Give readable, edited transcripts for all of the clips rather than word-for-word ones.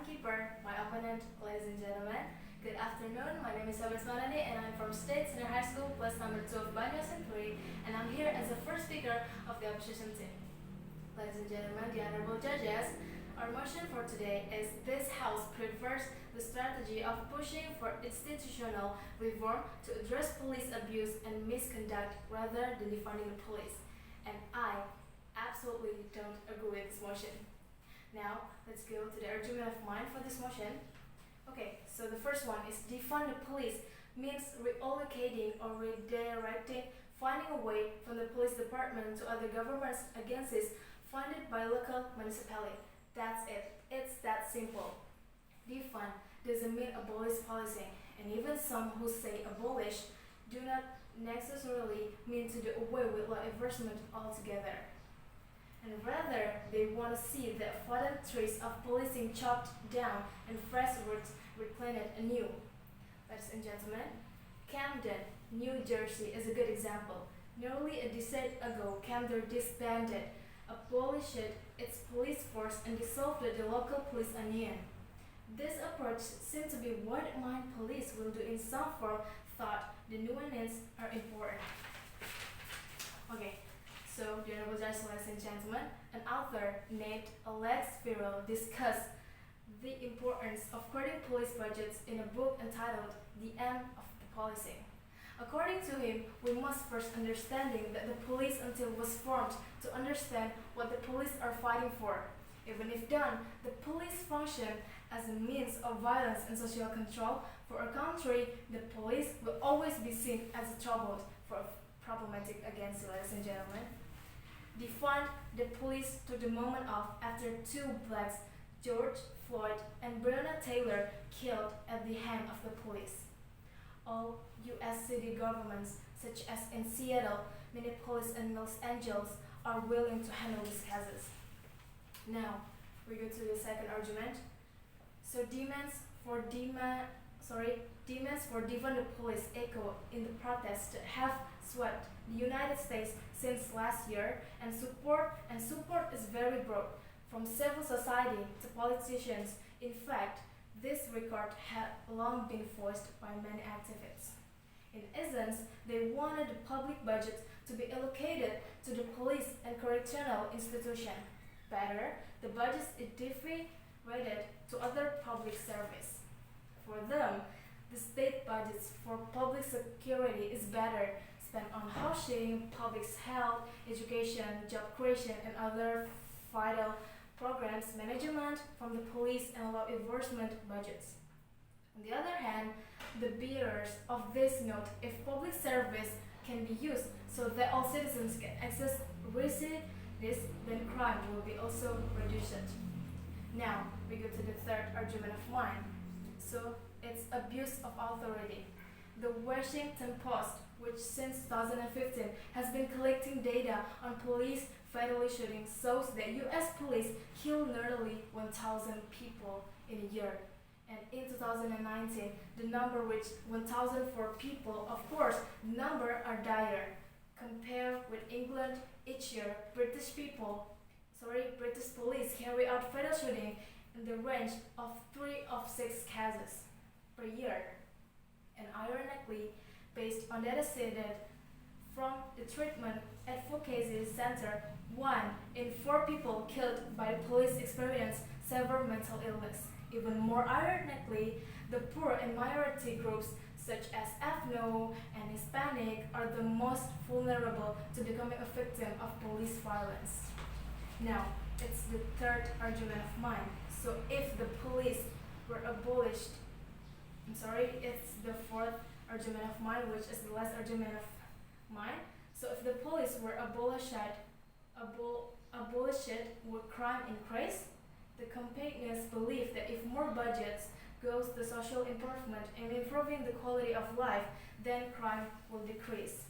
keeper, my opponent, ladies and gentlemen. Good afternoon, my name is Shabilah Asmarani and I'm from State Senior High School, class number 2 of BANYUASIN 3, and I'm here as the first speaker of the opposition team. Ladies and gentlemen, the honorable judges, our motion for today is this House prefers the strategy of pushing for institutional reform to address police abuse and misconduct rather than defunding the police. And I absolutely don't agree with this motion. Now, let's go to the argument of mine for this motion. Okay, so the first one is defund the police means reallocating or redirecting funding away from the police department to other government agencies funded by local municipality. That's it. It's that simple. Defund doesn't mean abolish policing, and even some who say abolish do not necessarily mean to do away with law enforcement altogether. And rather, they want to see the fallen trees of policing chopped down and fresh roots replanted anew. Ladies and gentlemen, Camden, New Jersey is a good example. Nearly a decade ago, Camden disbanded, abolished its police force, and dissolved the local police union. This approach seemed to be what mind police will do in some form, thought the nuances are important. Okay, so the honorable judges, ladies and gentlemen, an author named Alex Spiro discussed the importance of cutting police budgets in a book entitled The End of the Policing. According to him, we must first understanding that the police until was formed to understand what the police are fighting for. Even if done, the police function as a means of violence and social control for a country. The police will always be seen as troubled for problematic against, ladies and gentlemen. Defund the police to the moment of after two blacks, George Floyd and Breonna Taylor, killed at the hand of the police. All U.S. city governments, such as in Seattle, Minneapolis, and Los Angeles, are willing to handle these cases. Now, we go to the second argument. So demands for defund the police echo in the protests that have swept the United States since last year, and support is very broad, from civil society to politicians. In fact, this record had long been voiced by many activists. In essence, they wanted the public budget to be allocated to the police and correctional institution. Better, the budget is divided to other public service. For them, the state budgets for public security is better spent on housing, public health, education, job creation, and other vital programs management from the police and law enforcement budgets. On the other hand, the bearers of this note if public service can be used so that all citizens can access receive this, then crime will be also reduced. Now, we go to the third argument of mine. So, it's abuse of authority. The Washington Post, which since 2015 has been collecting data on police fatal shootings, shows that U.S. police kill nearly 1,000 people in a year. And in 2019, the number reached 1,004 people. Of course, the numbers are dire. Compared with England, each year, British police carry out fatal shooting in the range of 3 of 6 cases per year. And ironically, based on data cited from the Treatment Advocacy Center, 1 in 4 people killed by the police experience severe mental illness. Even more ironically, the poor and minority groups such as ethno and Hispanic are the most vulnerable to becoming a victim of police violence. Now, it's the third argument of mine. So if the police were abolished, it's the fourth argument of mine, which is the last argument of mine. So if the police were abolished, would crime increase? The campaigners believe that if more budgets goes to social improvement and improving the quality of life, then crime will decrease.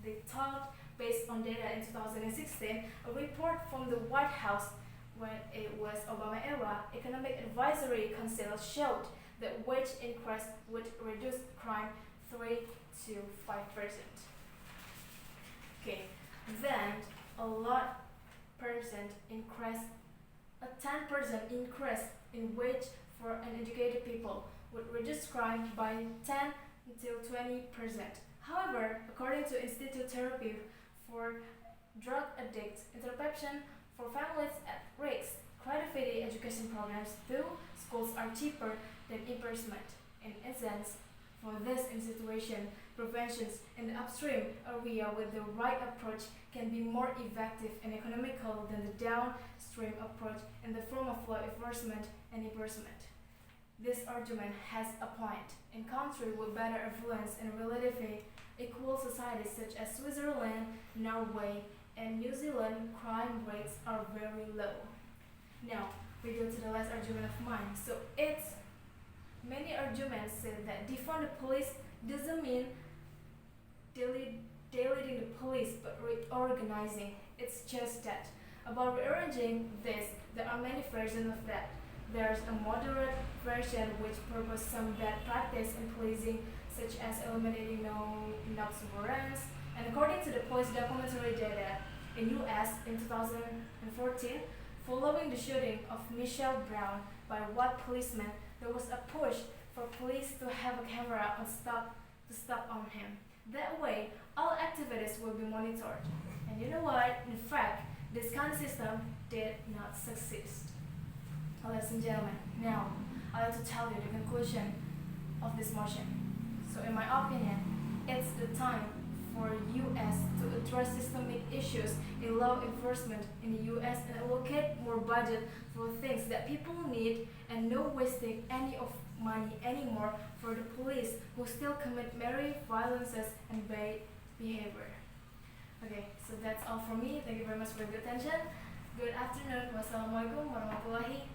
They thought, based on data in 2016, a report from the White House when it was Obama era Economic Advisory Council showed that wage increase would reduce crime 3 to 5%. Okay, then a 10% increase in wage for uneducated people would reduce crime by 10 until 20%. However, according to Institute Therapy for Drug Addicts, intervention for families at risk, credit-free education programs through schools are cheaper than imprisonment. In essence, for this situation, preventions in the upstream area with the right approach can be more effective and economical than the downstream approach in the form of law enforcement and imprisonment. This argument has a point. In countries with better influence and relatively equal societies such as Switzerland, Norway, and New Zealand, crime rates are very low. Now, we go to the last argument of mine. So it's many arguments say that defund the police doesn't mean deleting the police but reorganizing. It's just that. About rearranging this, there are many versions of that. There's a moderate version which proposes some bad practice in policing, such as eliminating no-knock warrants. And according to the police documentary data in U.S. in 2014, following the shooting of Michelle Brown by white policemen, there was a push for police to have a camera to stop on him. That way, all activities will be monitored. And you know what? In fact, this kind of system did not succeed. Ladies and gentlemen, now I'd like to tell you the conclusion of this motion. So in my opinion, it's the time for US to address systemic issues in law enforcement in the US and allocate more budget for things that people need and no wasting any of money anymore for the police who still commit many violences and bad behavior. Okay, so that's all from me. Thank you very much for your attention. Good afternoon. Wassalamualaikum warahmatullahi